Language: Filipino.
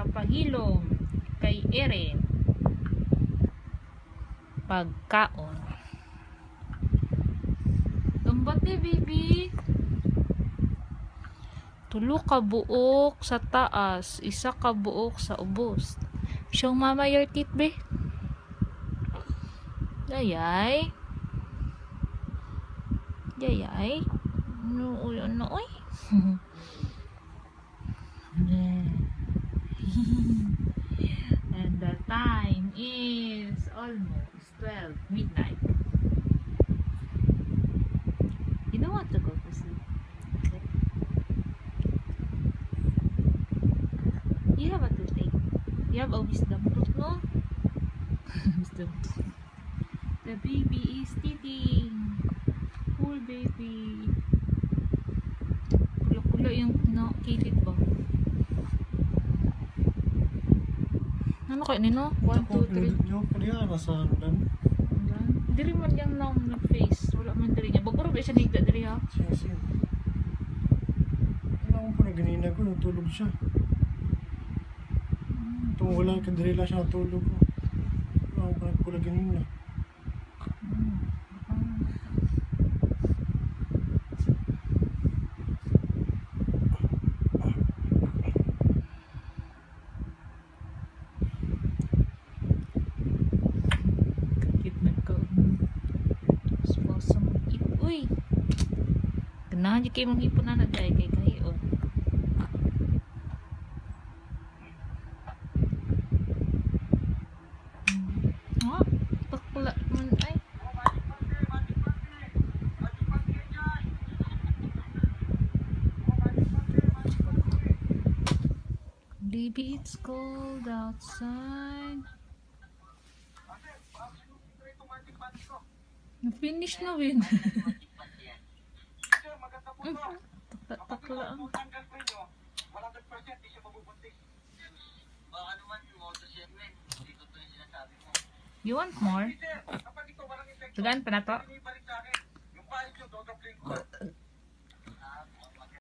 Papahilom kay Erin. Pagkaon. Lumbati, baby. 3 ka buok sa taas, 1 ka buok sa ubos. Show mama your teeth, be. Yayay. Yayay. Ano, ano, oy. And the time is almost 12 midnight. You don't want to go to sleep. Okay. You have a toothache. You have a wisdom tooth, no? Wisdom tooth. The baby is teething. Poor baby. Kula-kula yung kilid ba? Ano kayo nino? 1, 2, 3. Yung kaniya nasa hanggan. Diri man yang nag-face. Wala man diri niya. Baguro ba siya nigda diri ha? Siya. Ano ko na ganina ko, natulog siya. Itong wala kandirila siya natulog ko. Ano ko nagpula ganina. Uy, ganahan di kayo mong ipon na nagay kay kayo. Takula man ay. Baby, it's cold outside. Na-finish na win. Takla. You want more? Tugan pa na to?